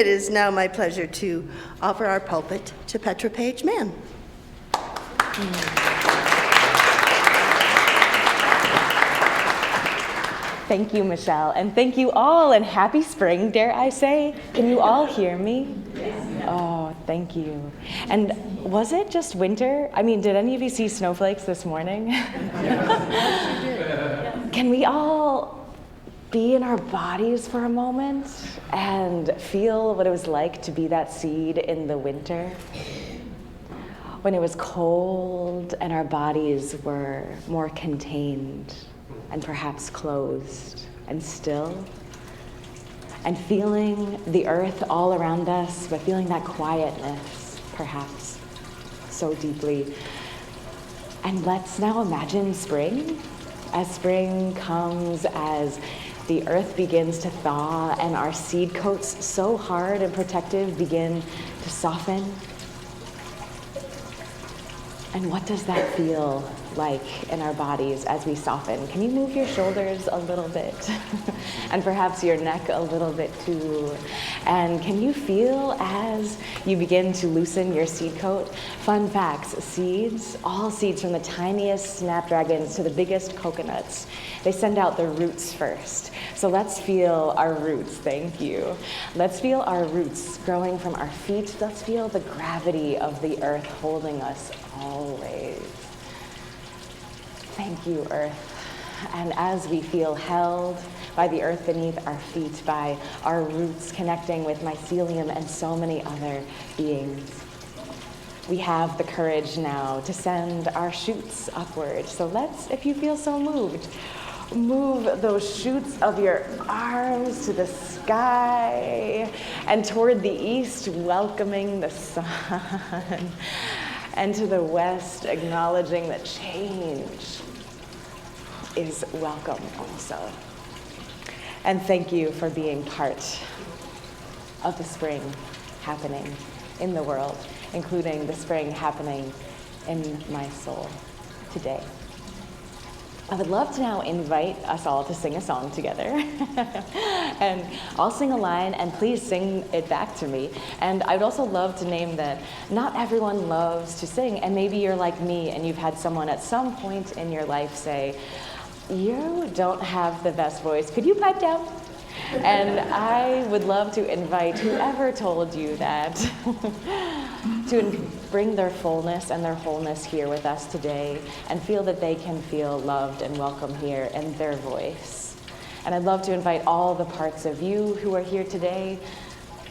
It is now my pleasure to offer our pulpit to Petra Page-Mann. Thank you, Michelle, and thank you all, and happy spring, dare I say. Can you all hear me? Oh, thank you. And was it just winter? I mean, did any of you see snowflakes this morning? Can we all be in our bodies for a moment and feel what it was like to be that seed in the winter? When it was cold and our bodies were more contained and perhaps closed and still, and feeling the earth all around us, but feeling that quietness, perhaps, so deeply. And let's now imagine spring, as spring comes, as the earth begins to thaw and our seed coats, so hard and protective, begin to soften. And what does that feel like in our bodies as we soften? Can you move your shoulders a little bit? And perhaps your neck a little bit too. And can you feel as you begin to loosen your seed coat? Fun facts, seeds, all seeds from the tiniest snapdragons to the biggest coconuts, they send out their roots first. So let's feel our roots, thank you. Let's feel our roots growing from our feet. Let's feel the gravity of the earth holding us always. Thank you, Earth. And as we feel held by the earth beneath our feet, by our roots connecting with mycelium and so many other beings, we have the courage now to send our shoots upward. So let's, if you feel so moved, move those shoots of your arms to the sky and toward the east, welcoming the sun, and to the west, acknowledging that change is welcome also. And thank you for being part of the spring happening in the world, including the spring happening in my soul today. I would love to now invite us all to sing a song together. And I'll sing a line, and please sing it back to me. And I'd also love to name that not everyone loves to sing, and maybe you're like me and you've had someone at some point in your life say, "You don't have the best voice. Could you pipe down?" And I would love to invite whoever told you that to bring their fullness and their wholeness here with us today and feel that they can feel loved and welcome here in their voice. And I'd love to invite all the parts of you who are here today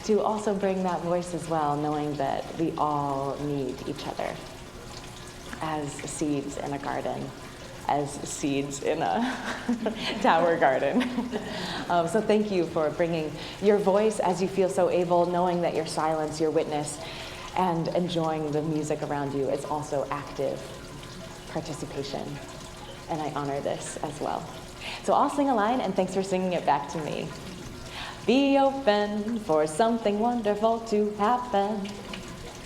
to also bring that voice as well, knowing that we all need each other as seeds in a garden, as seeds in a tower garden. So thank you for bringing your voice as you feel so able, knowing that your silence, your witness, and enjoying the music around you is also active participation. And I honor this as well. So I'll sing a line, and thanks for singing it back to me. Be open for something wonderful to happen.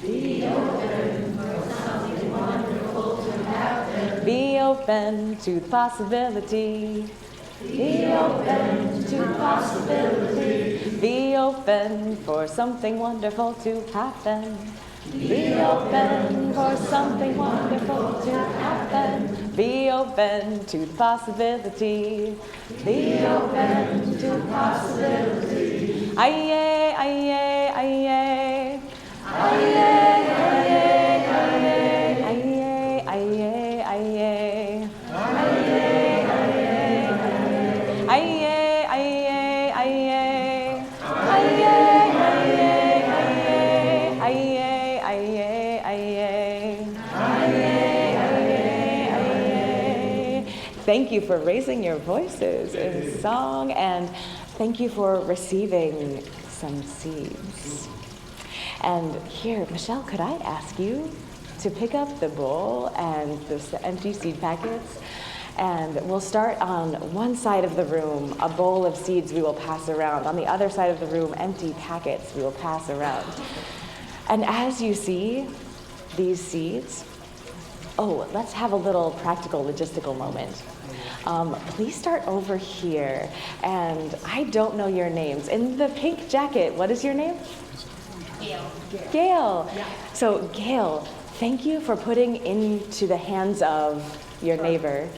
Be open for something wonderful to happen. Be open to the possibility. Be open to the possibility. Be open for something wonderful to happen. Be open for something wonderful to happen. Be open to the possibility. Be open to the possibility. Aye, aye, aye. Aye, aye, aye, Aye, aye, aye. aye, Thank you for raising your voices in song, and thank you for receiving some seeds. And here, Michelle, could I ask you to pick up the bowl and the empty seed packets? And we'll start on one side of the room, a bowl of seeds we will pass around. On the other side of the room, empty packets we will pass around. And as you see these seeds, Oh, let's have a little practical logistical moment. Please start over here. And I don't know your names. In the pink jacket, what is your name? Gail. Gail. Yeah. So Gail, thank you for putting into the hands of your neighbor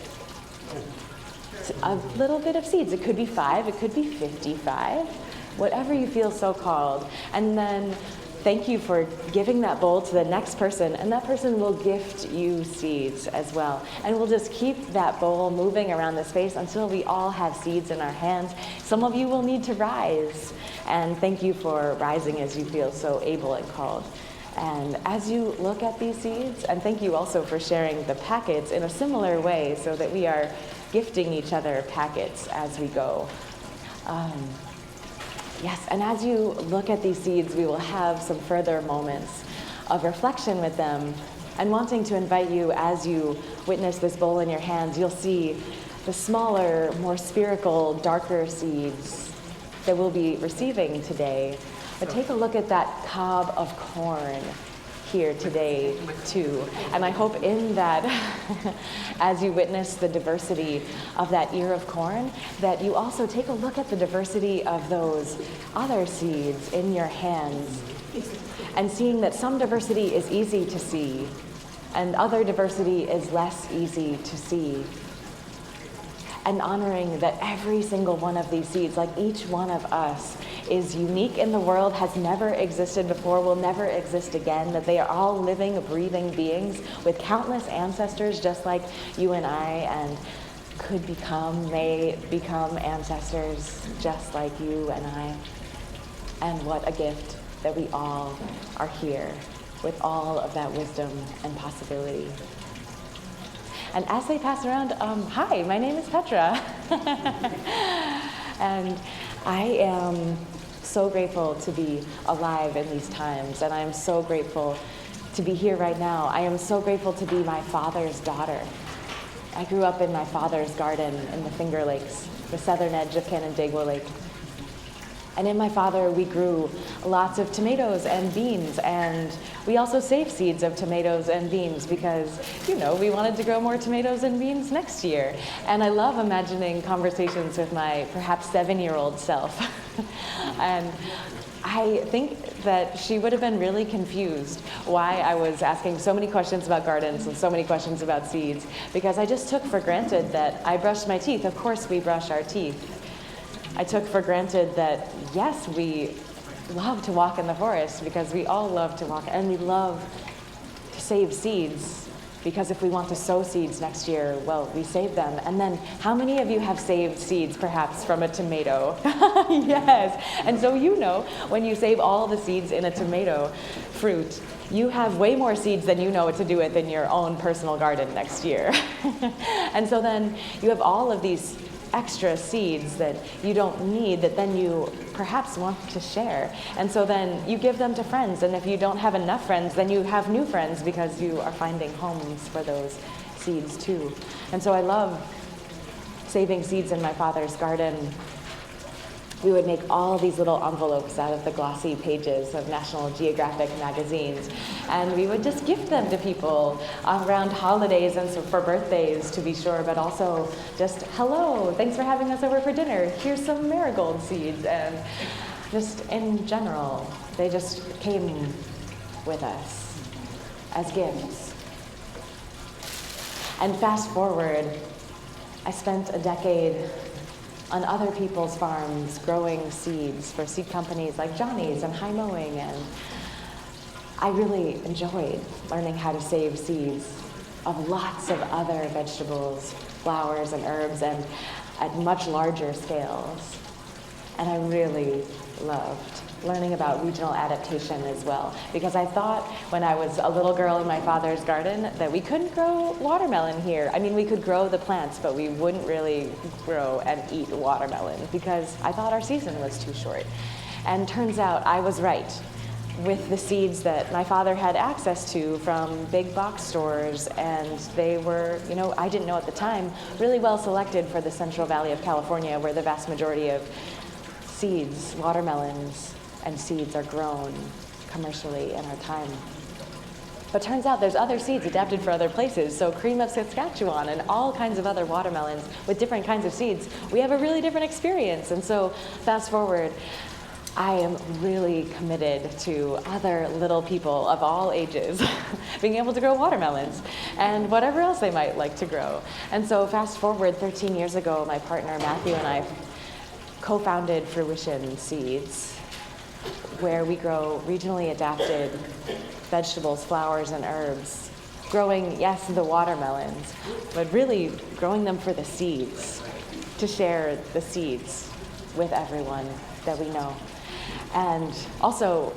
a little bit of seeds. It could be 5, it could be 55, whatever you feel so called. And then thank you for giving that bowl to the next person, and that person will gift you seeds as well. And we'll just keep that bowl moving around the space until we all have seeds in our hands. Some of you will need to rise, and thank you for rising as you feel so able and called. And as you look at these seeds, and thank you also for sharing the packets in a similar way so that we are gifting each other packets as we go. Yes, and as you look at these seeds, we will have some further moments of reflection with them, and wanting to invite you, as you witness this bowl in your hands, you'll see the smaller, more spherical, darker seeds that we'll be receiving today. But take a look at that cob of corn here today too. And I hope in that, as you witness the diversity of that ear of corn, that you also take a look at the diversity of those other seeds in your hands, and seeing that some diversity is easy to see and other diversity is less easy to see. And honoring that every single one of these seeds, like each one of us, is unique in the world, has never existed before, will never exist again, that they are all living, breathing beings with countless ancestors just like you and I, and may become ancestors just like you and I. And what a gift that we all are here with all of that wisdom and possibility. And as they pass around, hi, my name is Petra. And I am so grateful to be alive in these times, and I am so grateful to be here right now. I am so grateful to be my father's daughter. I grew up in my father's garden in the Finger Lakes, the southern edge of Canandaigua Lake. And in my father, we grew lots of tomatoes and beans, and we also saved seeds of tomatoes and beans because, we wanted to grow more tomatoes and beans next year. And I love imagining conversations with my perhaps 7-year-old self. And I think that she would have been really confused why I was asking so many questions about gardens and so many questions about seeds, because I just took for granted that I brushed my teeth. Of course we brush our teeth. I took for granted that, yes, we love to walk in the forest because we all love to walk, and we love to save seeds because if we want to sow seeds next year, well, we save them. And then how many of you have saved seeds perhaps from a tomato? Yes. And so when you save all the seeds in a tomato fruit, you have way more seeds than you know what to do with in your own personal garden next year. And so then you have all of these extra seeds that you don't need that then you perhaps want to share. And so then you give them to friends, and if you don't have enough friends, then you have new friends because you are finding homes for those seeds too. And so I love saving seeds in my father's garden. We would make all these little envelopes out of the glossy pages of National Geographic magazines, and we would just gift them to people around holidays and so for birthdays, to be sure, but also just, hello, thanks for having us over for dinner. Here's some marigold seeds. And just in general, they just came with us as gifts. And fast forward, I spent a decade on other people's farms growing seeds for seed companies like Johnny's and High Mowing, and I really enjoyed learning how to save seeds of lots of other vegetables, flowers, and herbs, and at much larger scales. And I really loved learning about regional adaptation as well, because I thought when I was a little girl in my father's garden that we couldn't grow watermelon here. I mean, we could grow the plants, but we wouldn't really grow and eat watermelon because I thought our season was too short. And turns out I was right. With the seeds that my father had access to from big box stores, and they were, I didn't know at the time, really well selected for the Central Valley of California, where the vast majority of seeds, watermelons, and seeds are grown commercially in our time. But turns out there's other seeds adapted for other places. So cream of Saskatchewan and all kinds of other watermelons with different kinds of seeds, we have a really different experience. And so fast forward, I am really committed to other little people of all ages being able to grow watermelons and whatever else they might like to grow. And so fast forward 13 years ago, my partner Matthew and I co-founded Fruition Seeds, where we grow regionally adapted vegetables, flowers, and herbs. Growing, yes, the watermelons, but really growing them for the seeds, to share the seeds with everyone that we know. And also,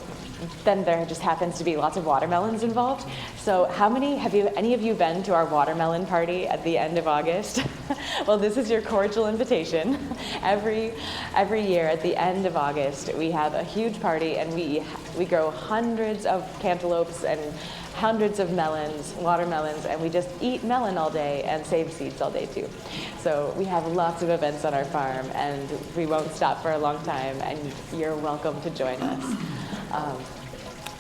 then there just happens to be lots of watermelons involved. So any of you been to our watermelon party at the end of August? Well, this is your cordial invitation. Every year at the end of August, we have a huge party and we grow hundreds of cantaloupes and hundreds of melons, watermelons, and we just eat melon all day and save seeds all day too. So we have lots of events on our farm and we won't stop for a long time, and you're welcome to join us.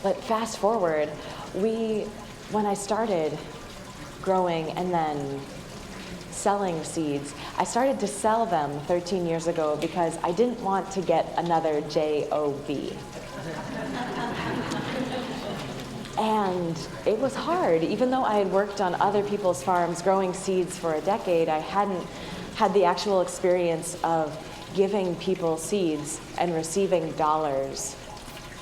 But fast forward, when I started growing and then selling seeds, I started to sell them 13 years ago because I didn't want to get another job. And it was hard. Even though I had worked on other people's farms growing seeds for a decade, I hadn't had the actual experience of giving people seeds and receiving dollars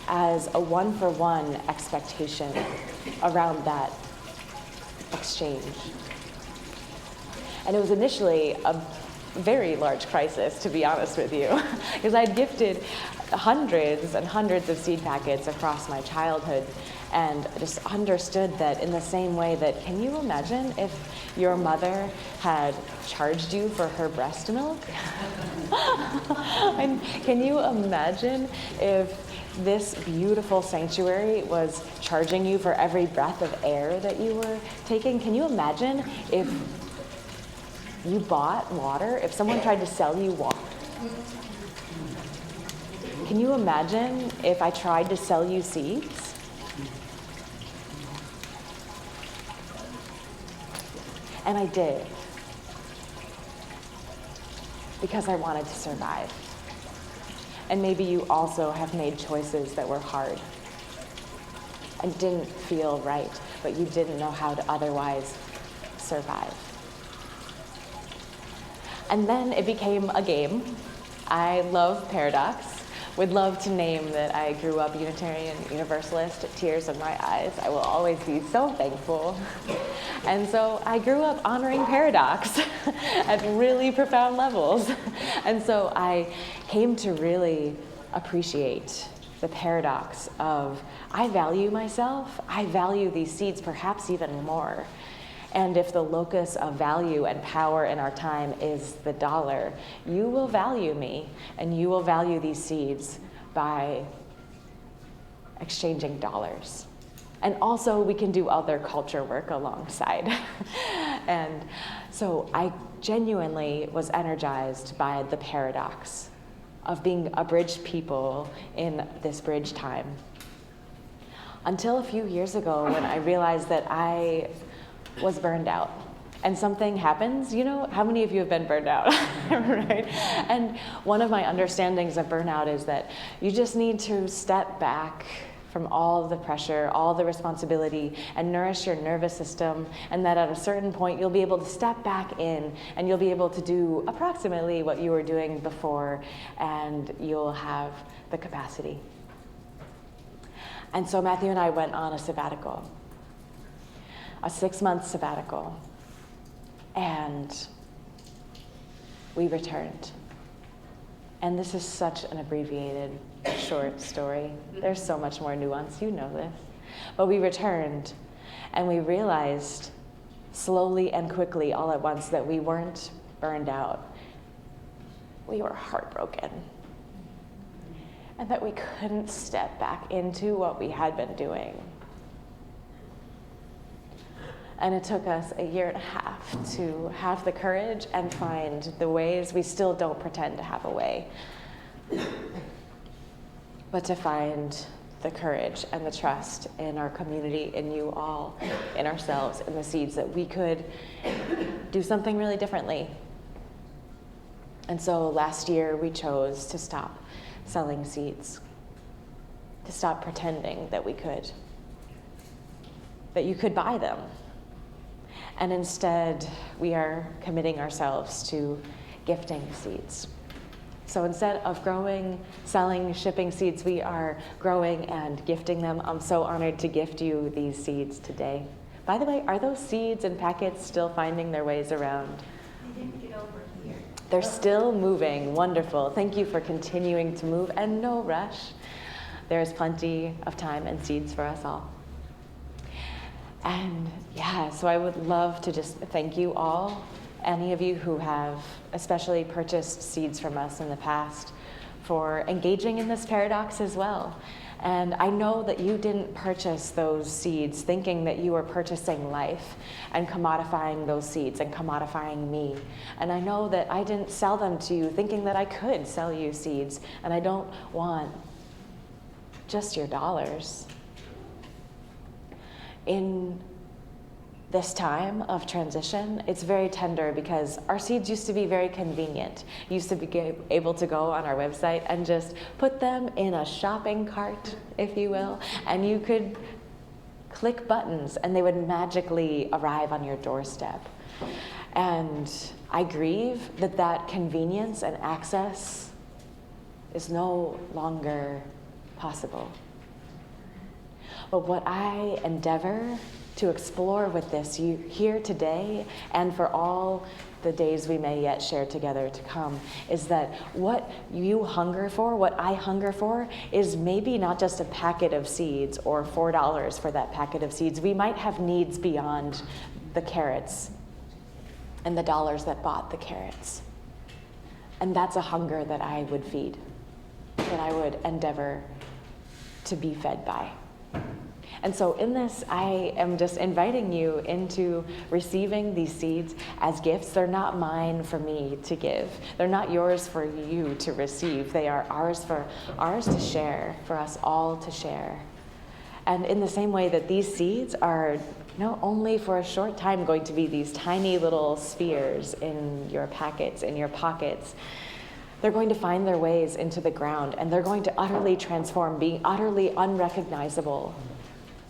as a one-for-one expectation around that exchange. And it was initially a very large crisis, to be honest with you, because I'd gifted hundreds and hundreds of seed packets across my childhood, and just understood that in the same way that, can you imagine if your mother had charged you for her breast milk? And can you imagine if this beautiful sanctuary was charging you for every breath of air that you were taking? Can you imagine if you bought water, if someone tried to sell you water? Can you imagine if I tried to sell you seeds? And I did, because I wanted to survive. And maybe you also have made choices that were hard and didn't feel right, but you didn't know how to otherwise survive. And then it became a game. I love paradox. Would love to name that I grew up Unitarian Universalist, tears in my eyes. I will always be so thankful. And so I grew up honoring paradox at really profound levels. And so I came to really appreciate the paradox of, I value myself, I value these seeds perhaps even more. And if the locus of value and power in our time is the dollar, you will value me and you will value these seeds by exchanging dollars. And also we can do other culture work alongside. And so I genuinely was energized by the paradox of being a bridge people in this bridge time. Until a few years ago when I realized that I was burned out. And something happens, you know, how many of you have been burned out, right? And one of my understandings of burnout is that you just need to step back from all of the pressure, all the responsibility, and nourish your nervous system, and that at a certain point you'll be able to step back in and you'll be able to do approximately what you were doing before, and you'll have the capacity. And so Matthew and I went on a sabbatical. A 6-month sabbatical, and we returned. And this is such an abbreviated, short story. There's so much more nuance, you know this. But we returned, and we realized slowly and quickly all at once that we weren't burned out. We were heartbroken. And that we couldn't step back into what we had been doing. And it took us a year and a half to have the courage and find the ways. We still don't pretend to have a way, but to find the courage and the trust in our community, in you all, in ourselves, in the seeds, that we could do something really differently. And so last year we chose to stop selling seeds, to stop pretending that we could, that you could buy them. And instead, we are committing ourselves to gifting seeds. So instead of growing, selling, shipping seeds, we are growing and gifting them. I'm so honored to gift you these seeds today. By the way, are those seeds and packets still finding their ways around? They didn't get over here. They're still moving. Wonderful. Thank you for continuing to move, and no rush. There is plenty of time and seeds for us all. And yeah, so I would love to just thank you all, any of you who have especially purchased seeds from us in the past, for engaging in this paradox as well. And I know that you didn't purchase those seeds thinking that you were purchasing life and commodifying those seeds and commodifying me. And I know that I didn't sell them to you thinking that I could sell you seeds, and I don't want just your dollars. In this time of transition, it's very tender because our seeds used to be very convenient. You used to be able to go on our website and just put them in a shopping cart, if you will, and you could click buttons and they would magically arrive on your doorstep. And I grieve that that convenience and access is no longer possible. But what I endeavor to explore with this you here today, and for all the days we may yet share together to come, is that what you hunger for, what I hunger for, is maybe not just a packet of seeds or $4 for that packet of seeds. We might have needs beyond the carrots and the dollars that bought the carrots. And that's a hunger that I would feed, that I would endeavor to be fed by. And so in this, I am just inviting you into receiving these seeds as gifts. They're not mine for me to give. They're not yours for you to receive. They are ours to share, for us all to share. And in the same way that these seeds are not only for a short time going to be these tiny little spheres in your packets, in your pockets, they're going to find their ways into the ground, and they're going to utterly transform, being utterly unrecognizable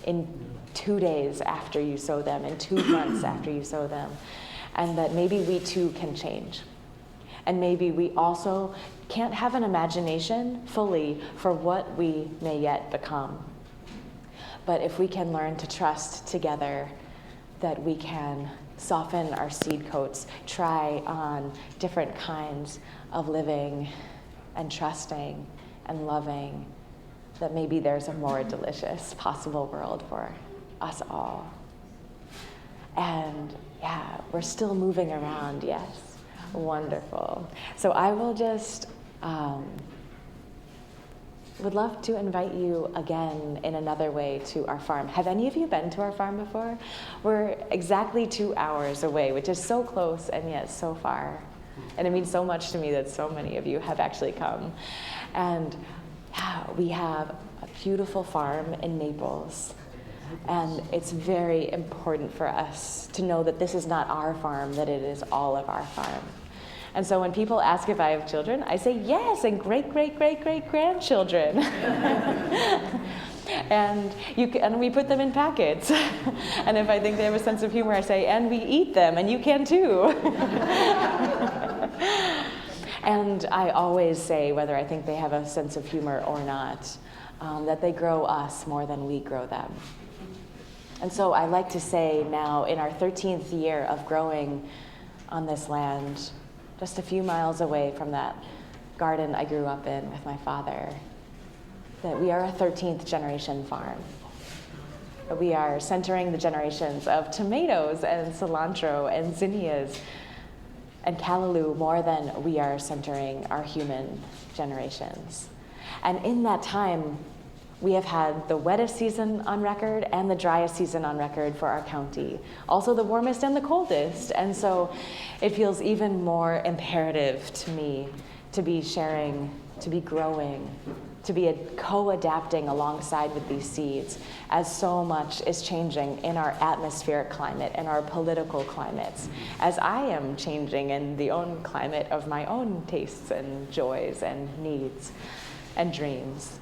in 2 days after you sow them, in 2 months after you sow them. And that maybe we too can change. And maybe we also can't have an imagination fully for what we may yet become. But if we can learn to trust together that we can soften our seed coats, try on different kinds of living and trusting and loving, that maybe there's a more delicious possible world for us all. And yeah, we're still moving around, yes. Wonderful. So I will just, would love to invite you again in another way to our farm. Have any of you been to our farm before? We're exactly 2 hours away, which is so close and yet so far. And it means so much to me that so many of you have actually come. And yeah, we have a beautiful farm in Naples. And it's very important for us to know that this is not our farm, that it is all of our farm. And so when people ask if I have children, I say yes, and great-great-great-great-grandchildren. And we put them in packets. And if I think they have a sense of humor, I say, and we eat them, and you can too. And I always say, whether I think they have a sense of humor or not, that they grow us more than we grow them. And so I like to say now, in our 13th year of growing on this land, just a few miles away from that garden I grew up in with my father, that we are a 13th generation farm. We are centering the generations of tomatoes and cilantro and zinnias and callaloo more than we are centering our human generations. And in that time, we have had the wettest season on record and the driest season on record for our county. Also the warmest and the coldest. And so it feels even more imperative to me to be sharing, to be growing, to be co-adapting alongside with these seeds as so much is changing in our atmospheric climate and our political climates, as I am changing in the own climate of my own tastes and joys and needs and dreams.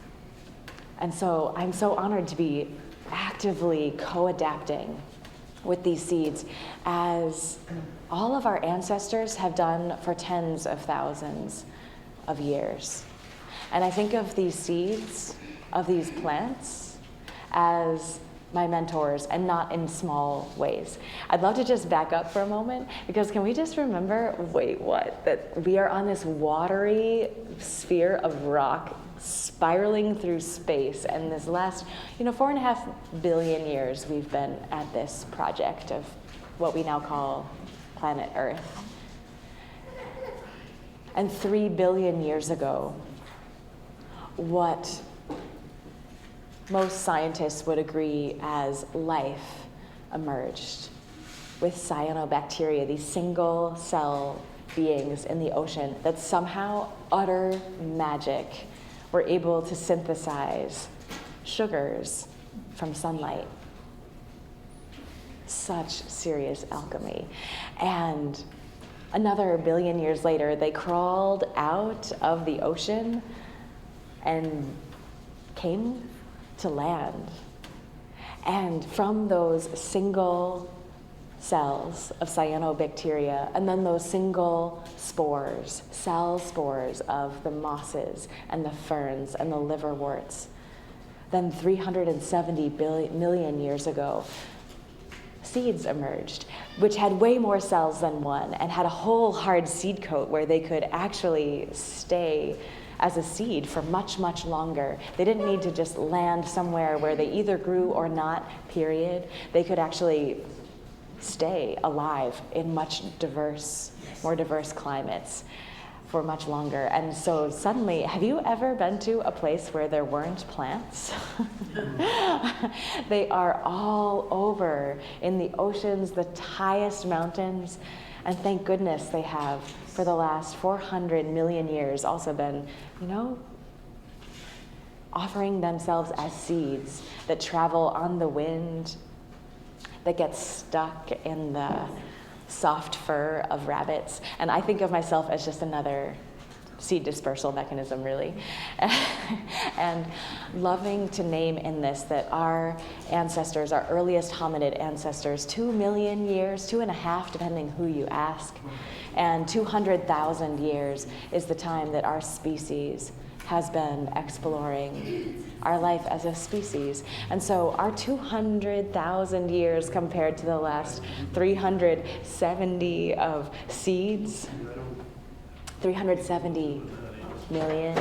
And so I'm so honored to be actively co-adapting with these seeds as all of our ancestors have done for tens of thousands of years. And I think of these seeds, of these plants, as my mentors, and not in small ways. I'd love to just back up for a moment, because can we just remember, wait, what? That we are on this watery sphere of rock spiraling through space, and this last, 4.5 billion years we've been at this project of what we now call planet Earth. And 3 billion years ago, what most scientists would agree as life emerged with cyanobacteria, these single cell beings in the ocean that somehow, utter magic, were able to synthesize sugars from sunlight. Such serious alchemy. And another billion years later, they crawled out of the ocean and came to land. And from those single cells of cyanobacteria, and then those single spores, cell spores of the mosses and the ferns and the liverworts, then 370 million years ago, seeds emerged, which had way more cells than one and had a whole hard seed coat where they could actually stay as a seed for much, much longer. They didn't need to just land somewhere where they either grew or not, period. They could actually stay alive in more diverse climates for much longer. And so suddenly, have you ever been to a place where there weren't plants? They are all over in the oceans, the highest mountains, and thank goodness they have, for the last 400 million years, also been, offering themselves as seeds that travel on the wind, that get stuck in the soft fur of rabbits. And I think of myself as just another seed dispersal mechanism, really. And loving to name in this that our ancestors, our earliest hominid ancestors, 2 million years, 2.5, depending who you ask, and 200,000 years is the time that our species has been exploring our life as a species. And so our 200,000 years compared to the last 370 of seeds, 370 million.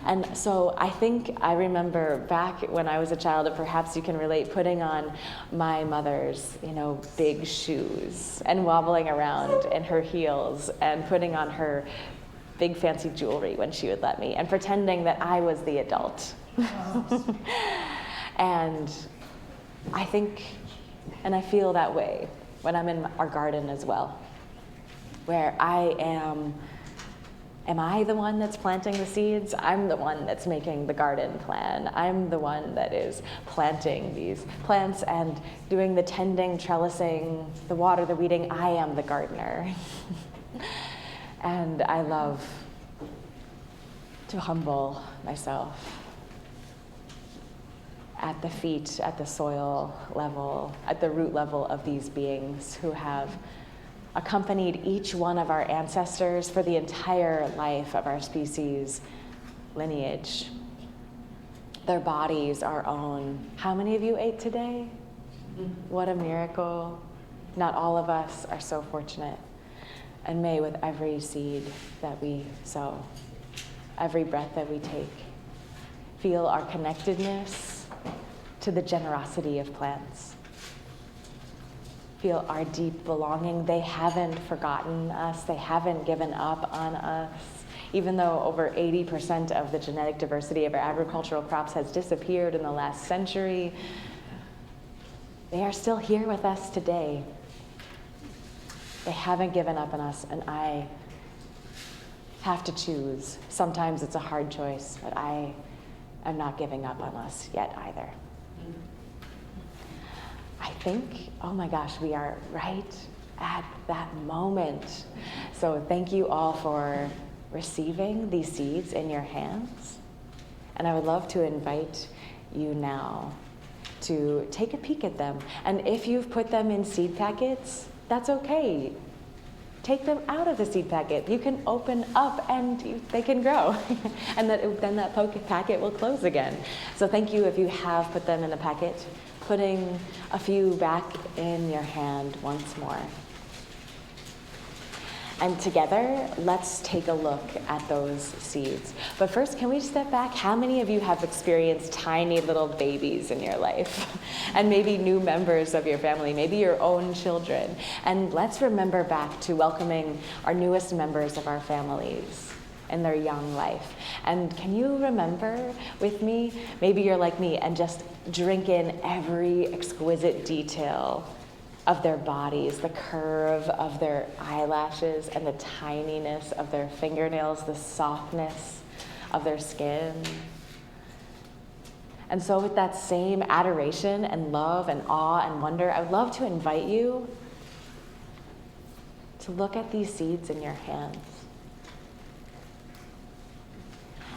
And so I remember back when I was a child, and perhaps you can relate, putting on my mother's, big shoes and wobbling around in her heels and putting on her big fancy jewelry when she would let me, and pretending that I was the adult. And I think, and I feel that way when I'm in our garden as well, where am I the one that's planting the seeds? I'm the one that's making the garden plan. I'm the one that is planting these plants and doing the tending, trellising, the water, the weeding. I am the gardener. And I love to humble myself at the feet, at the soil level, at the root level of these beings who have accompanied each one of our ancestors for the entire life of our species lineage. Their bodies, our own. How many of you ate today? What a miracle. Not all of us are so fortunate. And may, with every seed that we sow, every breath that we take, feel our connectedness to the generosity of plants. Feel our deep belonging. They haven't forgotten us. They haven't given up on us. Even though over 80% of the genetic diversity of our agricultural crops has disappeared in the last century, they are still here with us today. They haven't given up on us, and I have to choose. Sometimes it's a hard choice, but I and not giving up on us yet either. I think, oh my gosh, we are right at that moment. So thank you all for receiving these seeds in your hands. And I would love to invite you now to take a peek at them. And if you've put them in seed packets, that's okay. Take them out of the seed packet. You can open up and they can grow. And then that packet will close again. So thank you if you have put them in the packet, putting a few back in your hand once more. And together, let's take a look at those seeds. But first, can we step back? How many of you have experienced tiny little babies in your life? And maybe new members of your family, maybe your own children. And let's remember back to welcoming our newest members of our families in their young life. And can you remember with me? Maybe you're like me and just drink in every exquisite detail of their bodies, the curve of their eyelashes and the tininess of their fingernails, the softness of their skin. And so with that same adoration and love and awe and wonder, I would love to invite you to look at these seeds in your hands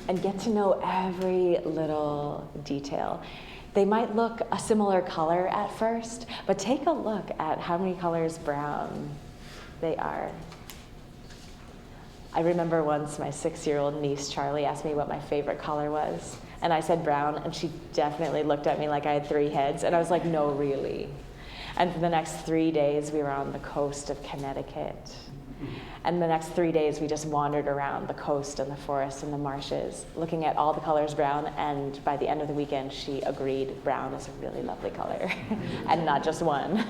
and get to know every little detail. They might look a similar color at first, but take a look at how many colors brown they are. I remember once my 6-year-old niece, Charlie, asked me what my favorite color was, and I said brown, and she definitely looked at me like I had 3 heads, and I was like, no, really. And for the next 3 days, we were on the coast of Connecticut. And the next 3 days, we just wandered around the coast and the forest and the marshes, looking at all the colors brown. And by the end of the weekend, she agreed brown is a really lovely color, and not just one.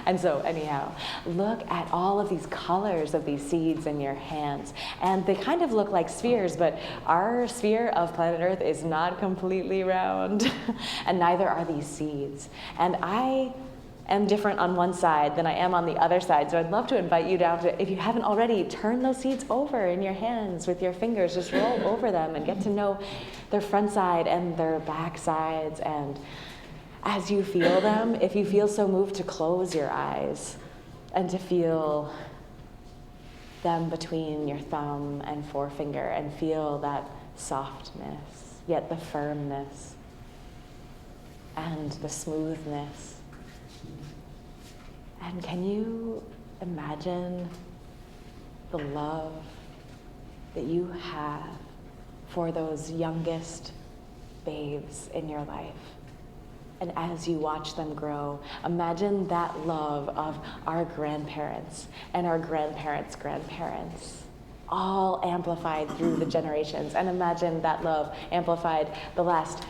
And so anyhow, look at all of these colors of these seeds in your hands. And they kind of look like spheres, but our sphere of planet Earth is not completely round, and neither are these seeds. And I am different on one side than I am on the other side. So I'd love to invite you down to, if you haven't already, turn those seeds over in your hands with your fingers. Just roll over them and get to know their front side and their back sides. And as you feel them, if you feel so moved, to close your eyes and to feel them between your thumb and forefinger and feel that softness, yet the firmness and the smoothness. And can you imagine the love that you have for those youngest babes in your life? And as you watch them grow, imagine that love of our grandparents and our grandparents' grandparents, all amplified through the generations. And imagine that love amplified the last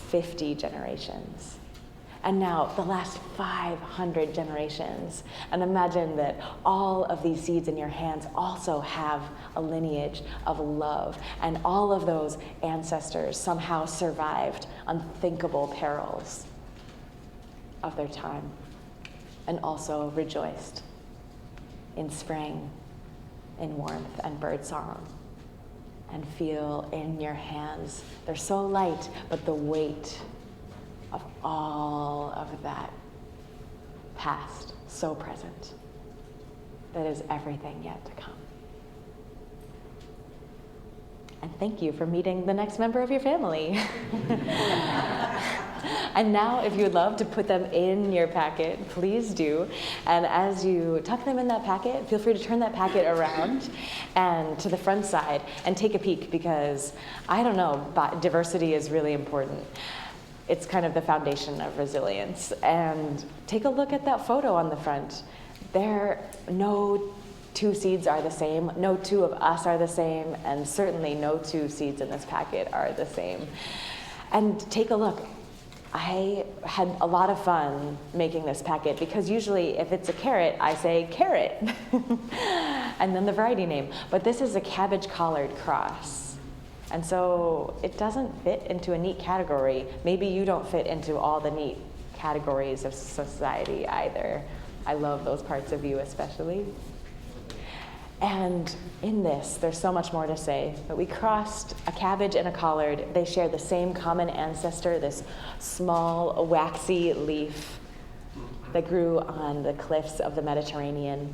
50 generations. And now the last 500 generations. And imagine that all of these seeds in your hands also have a lineage of love. And all of those ancestors somehow survived unthinkable perils of their time and also rejoiced in spring, in warmth and birdsong. And feel in your hands, they're so light, but the weight of all of that past, so present, that is everything yet to come. And thank you for meeting the next member of your family. And now, if you would love to put them in your packet, please do. And as you tuck them in that packet, feel free to turn that packet around and to the front side and take a peek, because I don't know, but diversity is really important. It's kind of the foundation of resilience. And take a look at that photo on the front. No 2 seeds are the same, no 2 of us are the same, and certainly no 2 seeds in this packet are the same. And take a look. I had a lot of fun making this packet, because usually if it's a carrot, I say carrot, and then the variety name. But this is a cabbage collard cross. And so it doesn't fit into a neat category. Maybe you don't fit into all the neat categories of society either. I love those parts of you especially. And in this, there's so much more to say, but we crossed a cabbage and a collard. They share the same common ancestor, this small, waxy leaf that grew on the cliffs of the Mediterranean.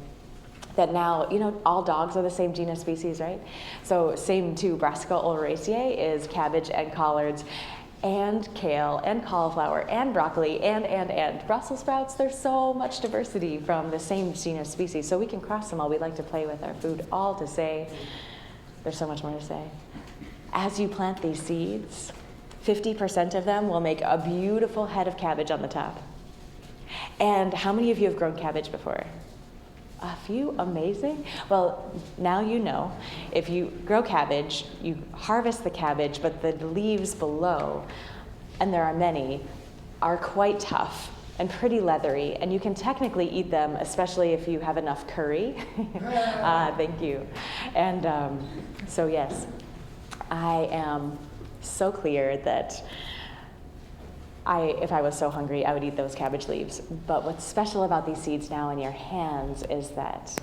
That now, all dogs are the same genus species, right? So same too, Brassica oleracea is cabbage and collards, and kale, and cauliflower, and broccoli, and Brussels sprouts. There's so much diversity from the same genus species, so we can cross them all. We like to play with our food, all to say, there's so much more to say. As you plant these seeds, 50% of them will make a beautiful head of cabbage on the top. And how many of you have grown cabbage before? A few? Amazing. Well, now you know. If you grow cabbage, you harvest the cabbage, but the leaves below, and there are many, are quite tough and pretty leathery, and you can technically eat them, especially if you have enough curry. Thank you. And so yes, I am so clear that if I was so hungry, I would eat those cabbage leaves. But what's special about these seeds now in your hands is that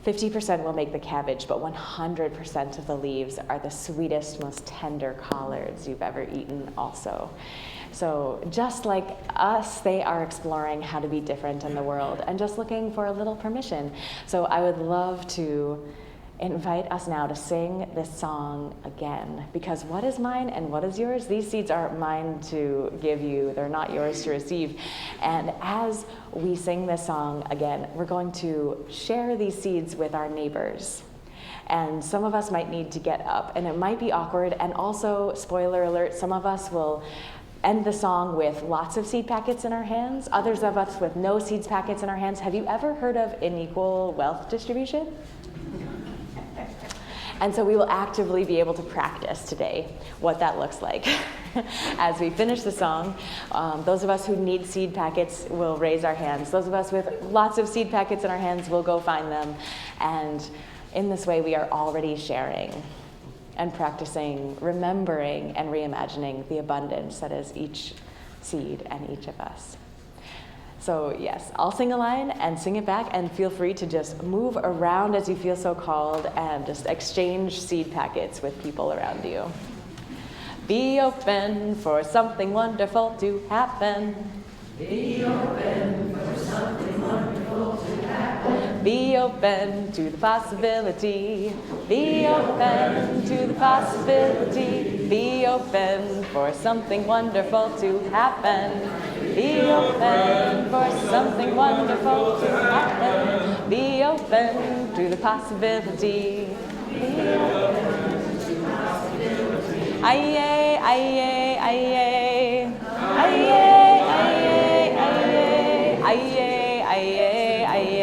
50% will make the cabbage, but 100% of the leaves are the sweetest, most tender collards you've ever eaten also. So just like us, they are exploring how to be different in the world and just looking for a little permission. So I would love to invite us now to sing this song again, because what is mine and what is yours? These seeds are mine to give you. They're not yours to receive. And as we sing this song again, we're going to share these seeds with our neighbors. And some of us might need to get up, and it might be awkward. And also, spoiler alert, some of us will end the song with lots of seed packets in our hands, others of us with no seeds packets in our hands. Have you ever heard of unequal wealth distribution? And so we will actively be able to practice today what that looks like. As we finish the song, those of us who need seed packets will raise our hands. Those of us with lots of seed packets in our hands will go find them. And in this way, we are already sharing and practicing, remembering and reimagining the abundance that is each seed and each of us. So yes, I'll sing a line and sing it back, and feel free to just move around as you feel so called and just exchange seed packets with people around you. Be open for something wonderful to happen. Be open for something wonderful to happen. Be open to the possibility. Be open to the possibility. Be open for something wonderful to happen. Be open for something wonderful to happen. Be open to the possibility. Be open to the possibility. Aye, aye, aye, aye, aye, aye, aye, aye, aye, aye.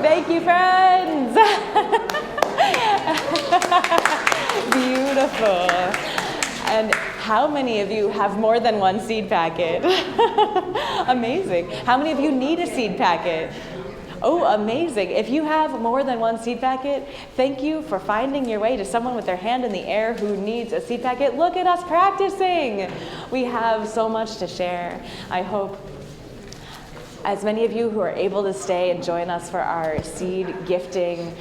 Thank you, friends. Beautiful. And how many of you have more than one seed packet? Amazing. How many of you need a seed packet? Oh, amazing. If you have more than one seed packet, thank you for finding your way to someone with their hand in the air who needs a seed packet. Look at us practicing. We have so much to share. I hope as many of you who are able to stay and join us for our seed gifting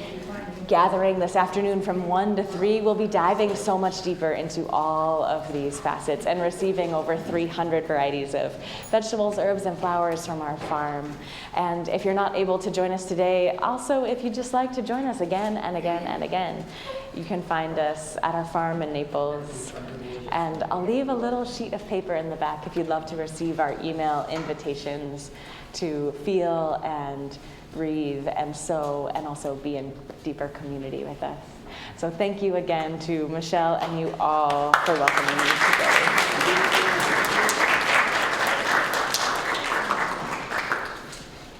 gathering this afternoon from 1 to 3, we'll be diving so much deeper into all of these facets and receiving over 300 varieties of vegetables, herbs, and flowers from our farm. And if you're not able to join us today, also if you'd just like to join us again and again and again, you can find us at our farm in Naples. And I'll leave a little sheet of paper in the back if you'd love to receive our email invitations to feel and breathe and sow and also be in deeper community with us. So thank you again to Michelle and you all for welcoming me today.